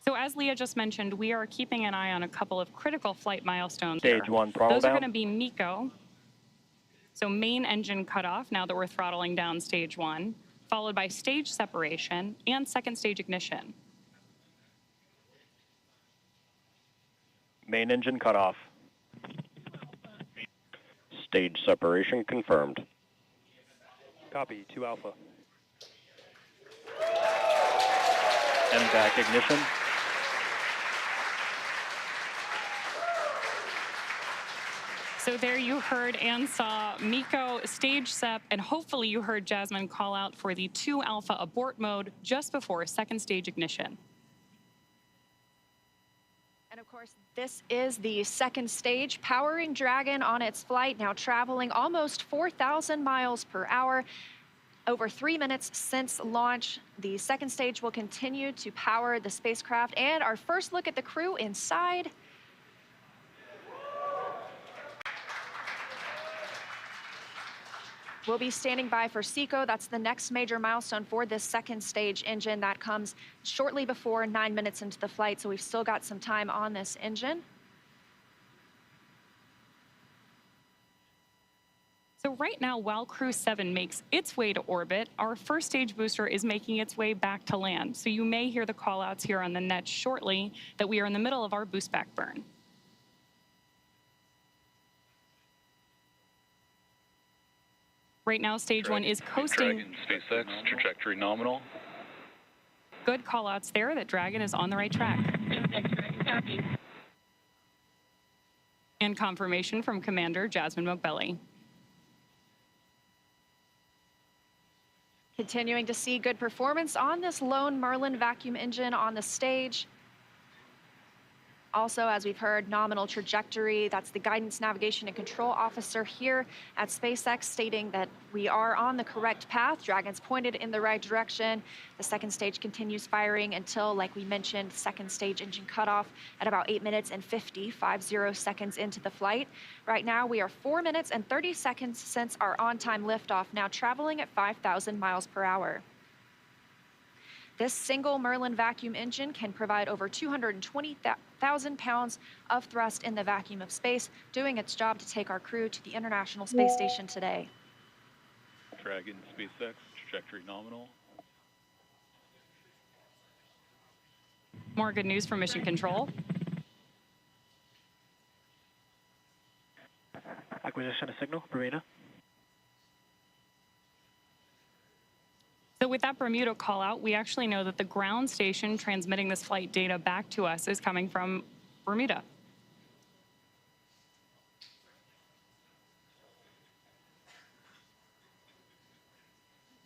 S15: So as Leah just mentioned, we are keeping an eye on a couple of critical flight milestones here.
S20: Stage 1 throttle
S15: Those
S20: down.
S15: are going to be MECO, so main engine cutoff now that we're throttling down stage 1, followed by stage separation and second stage ignition.
S20: Main engine cutoff. Stage separation confirmed.
S2: Copy, 2 Alpha.
S20: MVAC ignition.
S15: So there you heard and saw MECO, stage sep, and hopefully you heard Jasmine call out for the 2 Alpha abort mode just before second stage ignition.
S5: And of course, this is the second stage, powering Dragon on its flight, now traveling almost 4,000 miles per hour. Over 3 minutes since launch, the second stage will continue to power the spacecraft. And our first look at the crew inside. We'll be standing by for SECO. That's the next major milestone for this second stage engine. That comes shortly before 9 minutes into the flight, so we've still got some time on this engine.
S15: So right now, while Crew-7 makes its way to orbit, our first stage booster is making its way back to land. So you may hear the call-outs here on the net shortly that we are in the middle of our boost back burn. Right now, stage 1 is coasting.
S21: Dragon, SpaceX, trajectory nominal.
S15: Good call-outs there that Dragon is on the right track. And confirmation from Commander Jasmine Mogbelli.
S5: Continuing to see good performance on this lone Merlin vacuum engine on the stage. Also, as we've heard, nominal trajectory. That's the guidance, navigation, and control officer here at SpaceX stating that we are on the correct path. Dragon's pointed in the right direction. The second stage continues firing until, like we mentioned, second stage engine cutoff at about 8 minutes and 50 seconds into the flight. Right now, we are 4 minutes and 30 seconds since our on-time liftoff, now traveling at 5,000 miles per hour. This single Merlin vacuum engine can provide over 220,000 pounds of thrust in the vacuum of space, doing its job to take our crew to the International Space Station today.
S21: Dragon, SpaceX, trajectory nominal.
S15: More good news from Mission Control.
S2: Acquisition of signal, Bermuda.
S15: So with that Bermuda call out, we actually know that the ground station transmitting this flight data back to us is coming from Bermuda.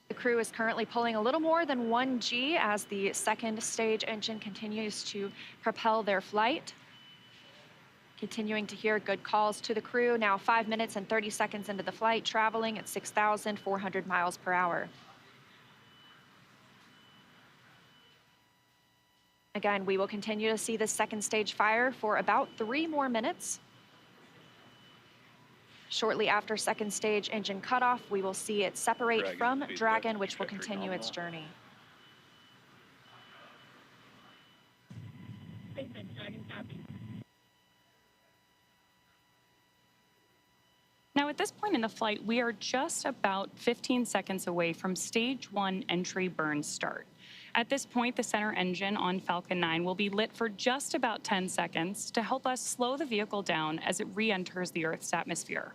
S5: The crew is currently pulling a little more than 1 G as the second stage engine continues to propel their flight. Continuing to hear good calls to the crew, now 5 minutes and 30 seconds into the flight, traveling at 6,400 miles per hour. Again, we will continue to see the second stage fire for about 3 more minutes. Shortly after second stage engine cutoff, we will see it separate from Dragon, which will continue its journey.
S15: Now, at this point in the flight, we are just about 15 seconds away from stage 1 entry burn start. At this point, the center engine on Falcon 9 will be lit for just about 10 seconds to help us slow the vehicle down as it re-enters the Earth's atmosphere.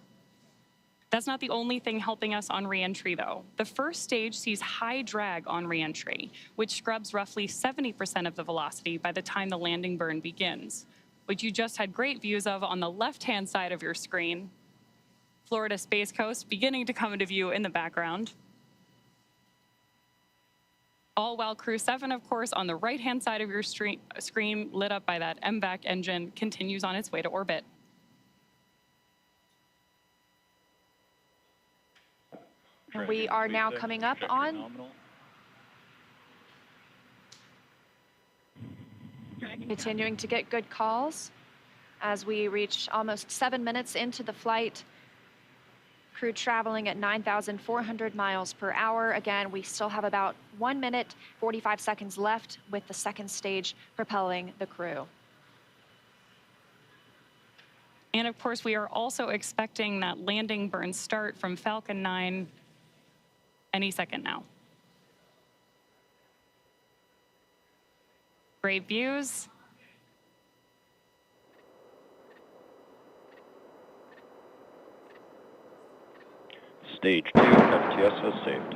S15: That's not the only thing helping us on re-entry, though. The first stage sees high drag on re-entry, which scrubs roughly 70% of the velocity by the time the landing burn begins, which you just had great views of on the left-hand side of your screen. Florida Space Coast beginning to come into view in the background. All while Crew-7, of course, on the right-hand side of your screen, lit up by that MVAC engine, continues on its way to orbit.
S5: And we are now coming up on continuing to get good calls as we reach almost 7 minutes into the flight. Crew traveling at 9,400 miles per hour. Again, we still have about 1 minute, 45 seconds left with the second stage propelling the crew.
S15: And of course, we are also expecting that landing burn start from Falcon 9 any second now. Great views.
S2: Stage 2, FTSO saved.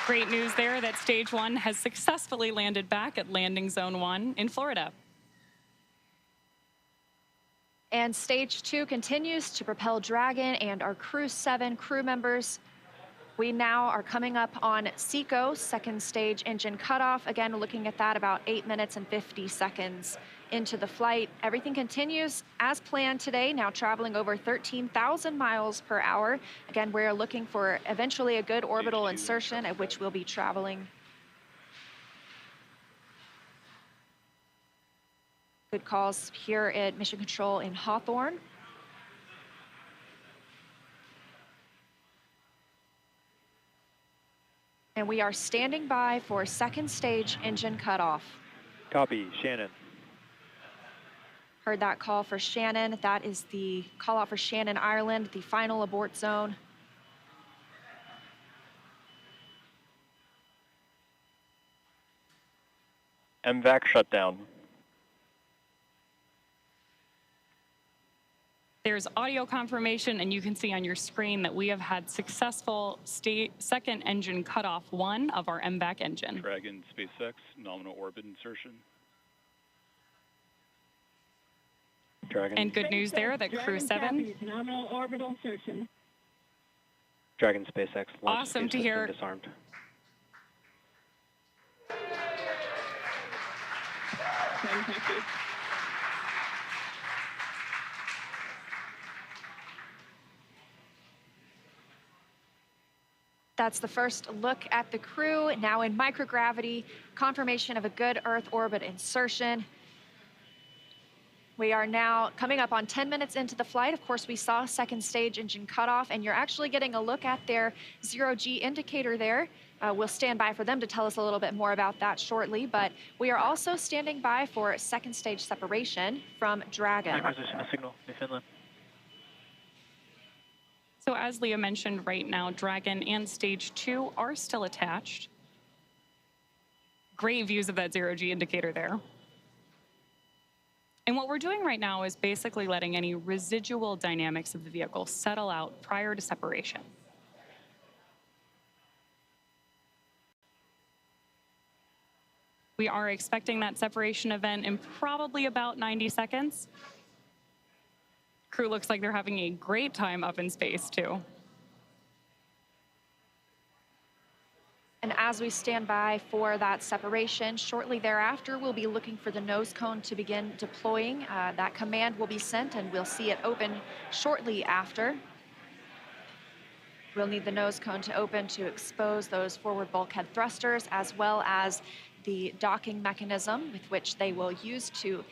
S15: Great news there that stage 1 has successfully landed back at landing zone 1 in Florida.
S5: And stage 2 continues to propel Dragon and our Crew-7 crew members. We now are coming up on SECO, second stage engine cutoff. Again, looking at that about 8 minutes and 50 seconds into the flight. Everything continues as planned today, now traveling over 13,000 miles per hour. Again, we're looking for eventually a good orbital insertion at which we'll be traveling. Good calls here at Mission Control in Hawthorne. And we are standing by for second stage engine cutoff.
S2: Copy, Shannon.
S5: Heard that call for Shannon. That is the call out for Shannon, Ireland, the final abort zone.
S2: MVAC shutdown.
S15: There's audio confirmation, and you can see on your screen that we have had successful second engine cutoff 1 of our MVAC engine.
S21: Dragon, SpaceX, nominal orbit insertion.
S2: Dragon.
S15: And good news there that Crew-7.
S3: Nominal orbital insertion.
S2: Dragon SpaceX launch
S15: Awesome to
S2: system
S15: hear.
S2: disarmed.
S3: Fantastic.
S5: That's the first look at the Crew, now in microgravity, confirmation of a good Earth orbit insertion. We are now coming up on 10 minutes into the flight. Of course, we saw second stage engine cutoff, and you're actually getting a look at their zero-G indicator there. We'll stand by for them to tell us a little bit more about that shortly, but we are also standing by for second stage separation from Dragon.
S2: Acquisition of signal, Newfoundland.
S15: So as Leah mentioned, right now, Dragon and Stage 2 are still attached. Great views of that zero-G indicator there. And what we're doing right now is basically letting any residual dynamics of the vehicle settle out prior to separation. We are expecting that separation event in probably about 90 seconds. Crew looks like they're having a great time up in space, too.
S5: And as we stand by for that separation, shortly thereafter, we'll be looking for the nose cone to begin deploying. That command will be sent, and we'll see it open shortly after. We'll need the nose cone to open to expose those forward bulkhead thrusters, as well as the docking mechanism with which they will use to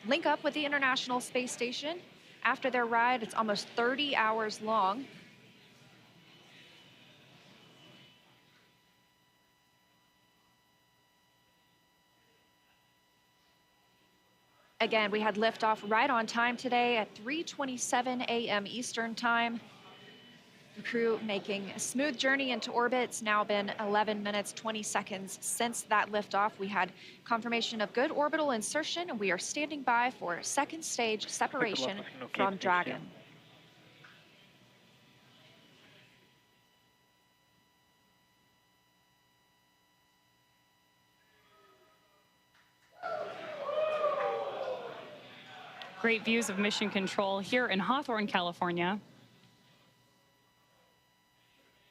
S5: link up with the International Space Station. After their ride, it's almost 30 hours long. Again, we had liftoff right on time today at 3:27 a.m. Eastern Time. The Crew making a smooth journey into orbit. It's now been 11 minutes, 20 seconds since that liftoff. We had confirmation of good orbital insertion, and we are standing by for second stage separation from Dragon.
S15: Great views of mission control here in Hawthorne, California.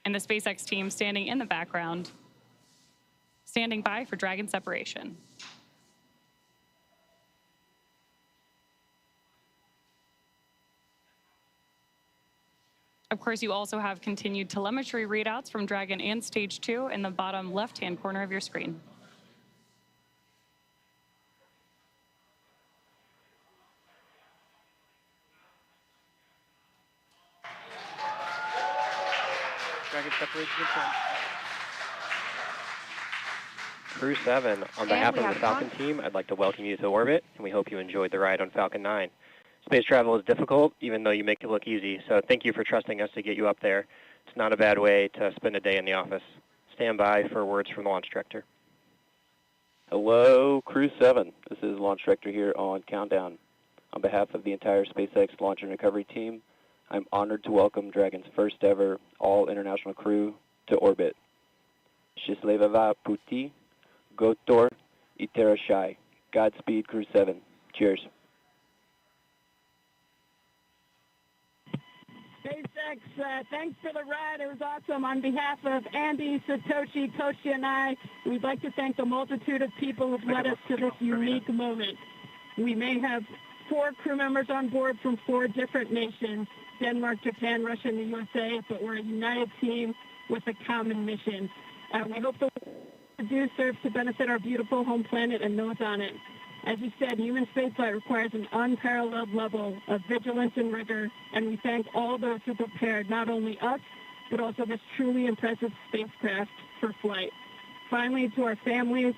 S15: And the SpaceX team standing in the background, standing by for Dragon separation. Of course, you also have continued telemetry readouts from Dragon and Stage 2 in the bottom left-hand corner of your screen.
S2: Dragon separation confirmed. Crew-7, on behalf of the Falcon team, I'd like to welcome you to orbit, and we hope you enjoyed the ride on Falcon 9. Space travel is difficult, even though you make it look easy, so thank you for trusting us to get you up there. It's not a bad way to spend a day in the office. Stand by for words from the launch director.
S6: Hello, Crew-7. This is Launch Director here on Countdown. On behalf of the entire SpaceX Launch and Recovery team, I'm honored to welcome Dragon's first ever all-international crew to orbit. Счастливого пути, Gotor, Iterashai. Godspeed, Crew-7. Cheers.
S3: SpaceX, thanks for the ride. It was awesome. On behalf of Andy, Satoshi, Toshi, and I, we'd like to thank the multitude of people who've led us to this unique moment. We may have 4 crew members on board from 4 different nations, Denmark, Japan, Russia, and the USA, but we're a united team with a common mission. We hope the work we do serves to benefit our beautiful home planet and those on it. As you said, human spaceflight requires an unparalleled level of vigilance and rigor, and we thank all those who prepared not only us, but also this truly impressive spacecraft for flight. Finally, to our families,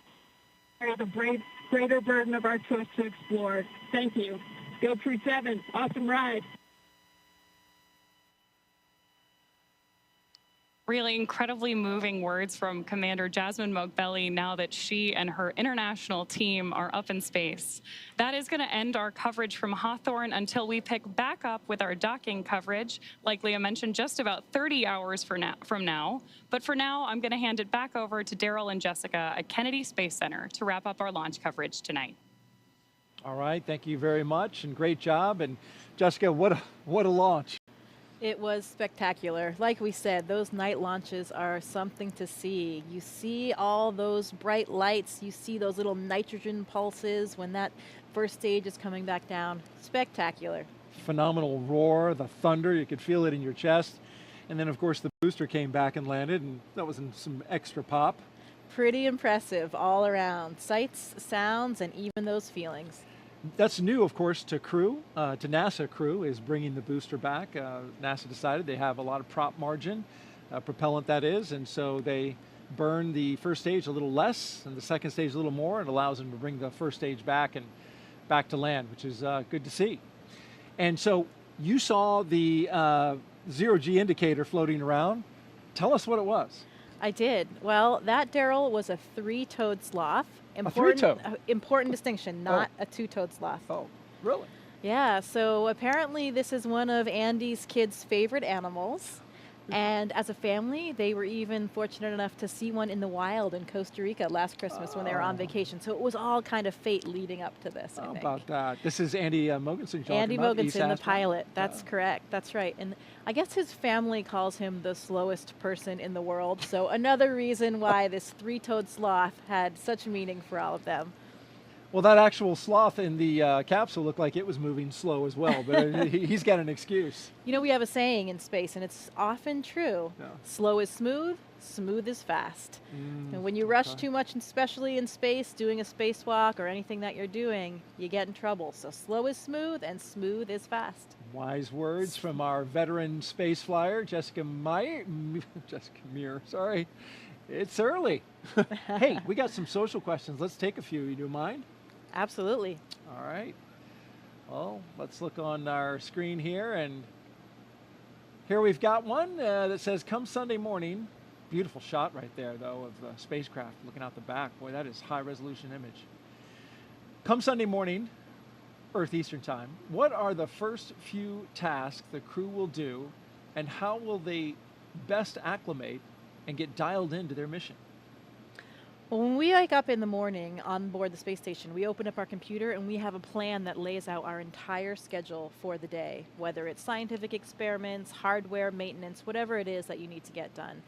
S3: the greater burden of our choice to explore. Thank you. Go Crew-7. Awesome ride.
S15: Really incredibly moving words from Commander Jasmine Mogbelli now that she and her international team are up in space. That is going to end our coverage from Hawthorne until we pick back up with our docking coverage, like Leah mentioned, just about 30 hours from now. But for now, I'm going to hand it back over to Daryl and Jessica at Kennedy Space Center to wrap up our launch coverage tonight.
S1: All right, thank you very much, and great job. And Jessica, what a launch.
S4: It was spectacular. Like we said, those night launches are something to see. You see all those bright lights, you see those little nitrogen pulses when that first stage is coming back down. Spectacular.
S1: Phenomenal roar, the thunder, you could feel it in your chest. And then, of course, the booster came back and landed, and that was some extra pop.
S4: Pretty impressive all around. Sights, sounds, and even those feelings.
S1: That's new, of course, to Crew, to NASA. Crew is bringing the booster back. NASA decided they have a lot of prop margin, propellant that is, and so they burn the first stage a little less and the second stage a little more, and allows them to bring the first stage back and back to land, which is good to see. And so you saw the zero-G indicator floating around. Tell us what it was.
S4: I did. Well, that, Daryl, was a three-toed sloth. Important distinction, not a two-toed sloth.
S1: Oh, really?
S4: Yeah, so apparently this is one of Andy's kids' favorite animals. And as a family, they were even fortunate enough to see one in the wild in Costa Rica last Christmas when they were on vacation. So it was all kind of fate leading up to this, I think.
S1: How about that? This is Andy Mogensen.
S4: Andy Mogensen, the pilot. That's correct. That's right. And I guess his family calls him the slowest person in the world. So another reason why this three-toed sloth had such meaning for all of them.
S1: Well, that actual sloth in the capsule looked like it was moving slow as well, but he's got an excuse.
S4: You know, we have a saying in space, and it's often true. Yeah. Slow is smooth, smooth is fast. And when you rush too much, especially in space, doing a spacewalk or anything that you're doing, you get in trouble. So slow is smooth, and smooth is fast.
S1: Wise words from our veteran space flyer, Jessica Meir, sorry. It's early. Hey, we got some social questions. Let's take a few. You do mind?
S4: Absolutely.
S1: All right. Well, let's look on our screen here, and here we've got one that says, come Sunday morning. Beautiful shot right there, though, of the spacecraft looking out the back. Boy, that is high-resolution image. Come Sunday morning, Earth Eastern Time, what are the first few tasks the crew will do, and how will they best acclimate and get dialed into their mission?
S4: Well, when we wake up in the morning on board the space station, we open up our computer and we have a plan that lays out our entire schedule for the day, whether it's scientific experiments, hardware, maintenance, whatever it is that you need to get done.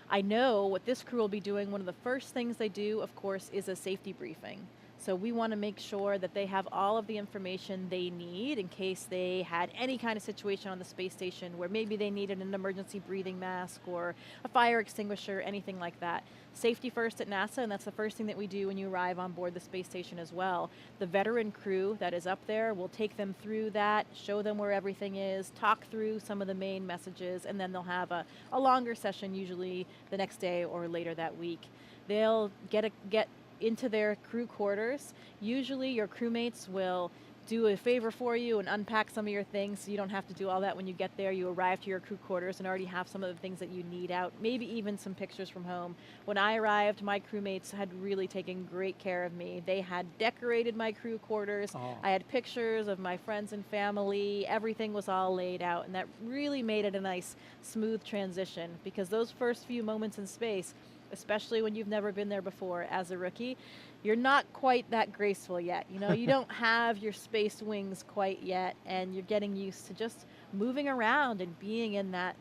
S4: I know what this crew will be doing. One of the first things they do, of course, is a safety briefing. So we want to make sure that they have all of the information they need in case they had any kind of situation on the space station where maybe they needed an emergency breathing mask or a fire extinguisher, anything like that. Safety first at NASA, and that's the first thing that we do when you arrive on board the space station as well. The veteran crew that is up there will take them through that, show them where everything is, talk through some of the main messages, and then they'll have a longer session usually the next day or later that week. They'll get into their crew quarters. Usually your crewmates will do a favor for you and unpack some of your things so you don't have to do all that when you get there. You arrive to your crew quarters and already have some of the things that you need out, maybe even some pictures from home. When I arrived, my crewmates had really taken great care of me. They had decorated my crew quarters. I had pictures of my friends and family. Everything was all laid out, and that really made it a nice, smooth transition, because those first few moments in space, especially when you've never been there before as a rookie, you're not quite that graceful yet. You know, you don't have your space wings quite yet, and you're getting used to just moving around and being in that